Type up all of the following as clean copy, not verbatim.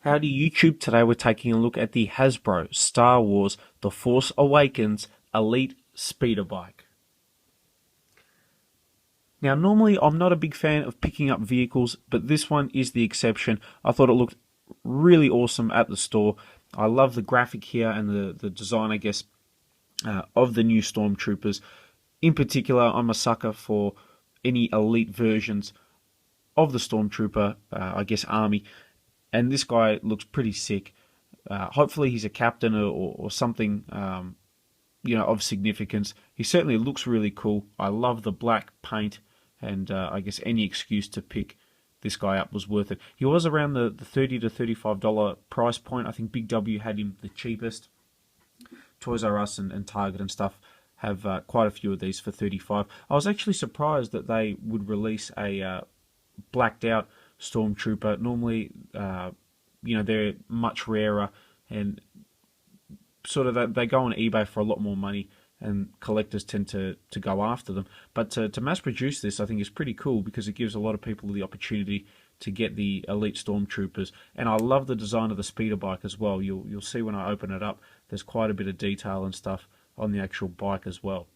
Howdy YouTube, today we're taking a look at the Hasbro Star Wars The Force Awakens Elite Speeder Bike. Now normally I'm not a big fan of picking up vehicles, but this one is the exception. I thought it looked really awesome at the store. I love the graphic here and the design, I guess, of the new Stormtroopers. In particular, I'm a sucker for any elite versions of the Stormtrooper, I guess, army. And this guy looks pretty sick. Hopefully he's a captain or something, of significance. He certainly looks really cool. I love the black paint, and I guess any excuse to pick this guy up was worth it. He was around the $30 to $35 price point. I think Big W had him the cheapest. Toys R Us and Target and stuff have quite a few of these for $35. I was actually surprised that they would release a blacked out Stormtrooper. Normally, they're much rarer, and sort of they go on eBay for a lot more money, and collectors tend to go after them. But to mass produce this, I think is pretty cool because it gives a lot of people the opportunity to get the elite Stormtroopers. And I love the design of the speeder bike as well. You'll see when I open it up, there's quite a bit of detail and stuff on the actual bike as well.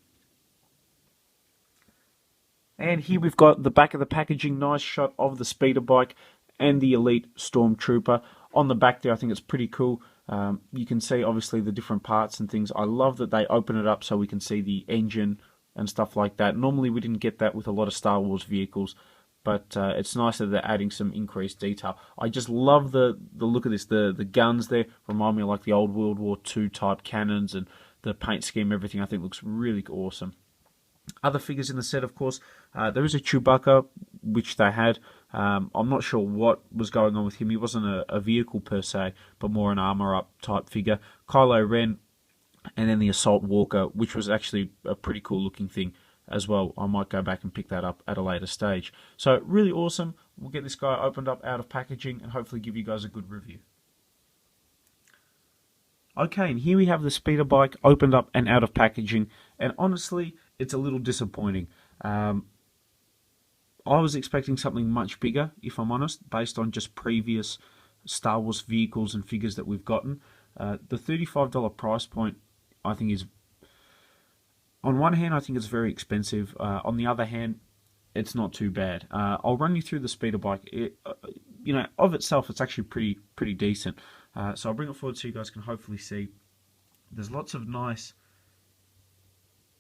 And here we've got the back of the packaging, nice shot of the speeder bike and the elite Stormtrooper. On the back there, I think it's pretty cool. You can see obviously the different parts and things. I love that they open it up so we can see the engine and stuff like that. Normally we didn't get that with a lot of Star Wars vehicles, but it's nice that they're adding some increased detail. I just love the look of this. The guns there remind me of like the old World War II type cannons, and the paint scheme, everything I think looks really awesome. Other figures in the set, of course, there is a Chewbacca, which they had. I'm not sure what was going on with him. He wasn't a vehicle per se, but more an armor-up type figure. Kylo Ren, and then the Assault Walker, which was actually a pretty cool-looking thing as well. I might go back and pick that up at a later stage. So, really awesome. We'll get this guy opened up out of packaging and hopefully give you guys a good review. Okay, and here we have the speeder bike opened up and out of packaging, and honestly, it's a little disappointing. I was expecting something much bigger, if I'm honest, based on just previous Star Wars vehicles and figures that we've gotten. The $35 price point, I think, is, on one hand, I think it's very expensive. On the other hand, it's not too bad. I'll run you through the speeder bike. Of itself, it's actually pretty decent. So I'll bring it forward so you guys can hopefully see. There's lots of nice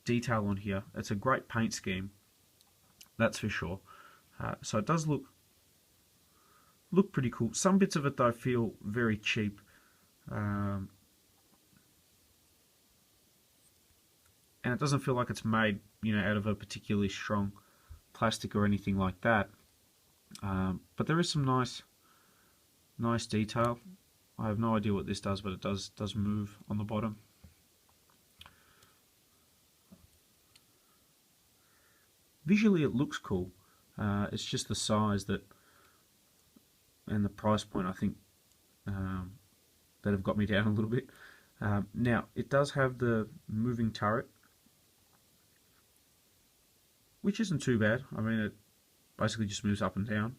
detail on here. It's a great paint scheme, that's for sure. So it does look pretty cool. Some bits of it though feel very cheap. And it doesn't feel like it's made, out of a particularly strong plastic or anything like that. But there is some nice detail. I have no idea what this does, but it does move on the bottom. Visually it looks cool. It's just the size and the price point, I think, that have got me down a little bit. Now, it does have the moving turret, which isn't too bad. I mean, it basically just moves up and down.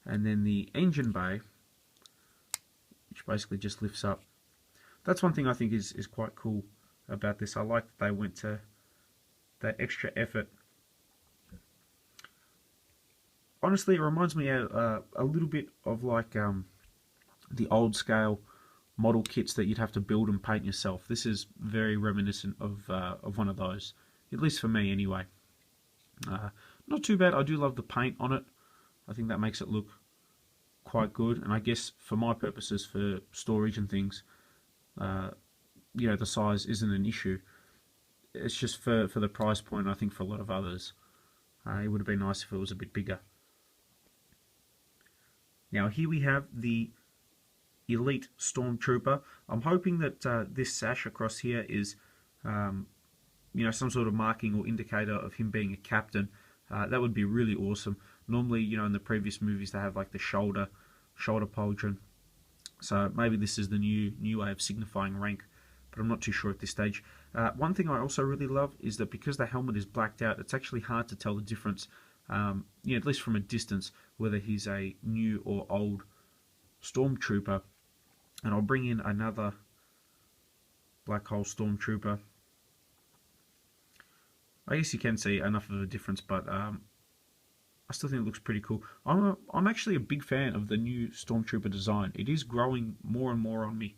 And then the engine bay, which basically just lifts up. That's one thing I think is quite cool about this. I like that they went to that extra effort. Honestly, it reminds me a little bit of like the old scale model kits that you'd have to build and paint yourself. This is very reminiscent of one of those, at least for me anyway. Not too bad. I do love the paint on it. I think that makes it look quite good, and I guess for my purposes, for storage and things, the size isn't an issue. It's just for the price point. I think for a lot of others, it would have been nice if it was a bit bigger. Now here we have the elite Stormtrooper. I'm hoping that this sash across here is, some sort of marking or indicator of him being a captain. That would be really awesome. Normally, in the previous movies they have like the shoulder pauldron. So maybe this is the new way of signifying rank, but I'm not too sure at this stage. One thing I also really love is that because the helmet is blacked out, it's actually hard to tell the difference, at least from a distance, whether he's a new or old Stormtrooper, and I'll bring in another black hole Stormtrooper. I guess you can see enough of a difference, but I still think it looks pretty cool. I'm actually a big fan of the new Stormtrooper design. It is growing more and more on me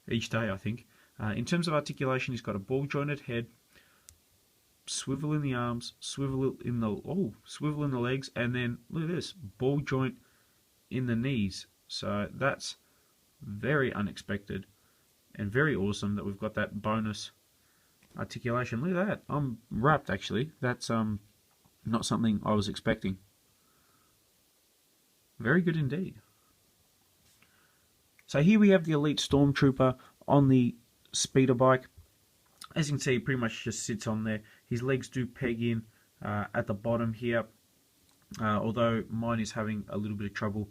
each day, I think. In terms of articulation, he's got a ball jointed head, swivel in the arms, swivel in the legs, and then look at this, ball joint in the knees. So that's very unexpected and very awesome that we've got that bonus articulation. Look at that. I'm wrapped, actually. That's not something I was expecting. Very good indeed. So here we have the Elite Stormtrooper on the speeder bike. As you can see, he pretty much just sits on there. His legs do peg in at the bottom here, although mine is having a little bit of trouble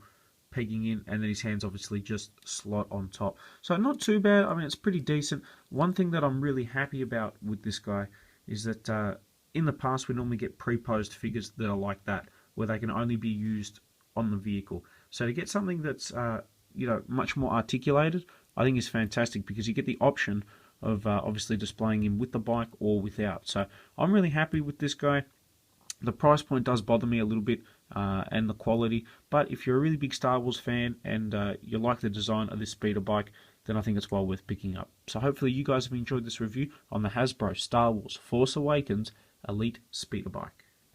pegging in, and then his hands obviously just slot on top. So not too bad. I mean, it's pretty decent. One thing that I'm really happy about with this guy is that in the past we normally get pre-posed figures that are like that, where they can only be used on the vehicle. So to get something that's much more articulated, I think is fantastic, because you get the option of obviously displaying him with the bike or without. So I'm really happy with this guy. The price point does bother me a little bit, and the quality, but if you're a really big Star Wars fan and you like the design of this speeder bike, then I think it's well worth picking up. So hopefully you guys have enjoyed this review on the Hasbro Star Wars Force Awakens Elite Speeder Bike.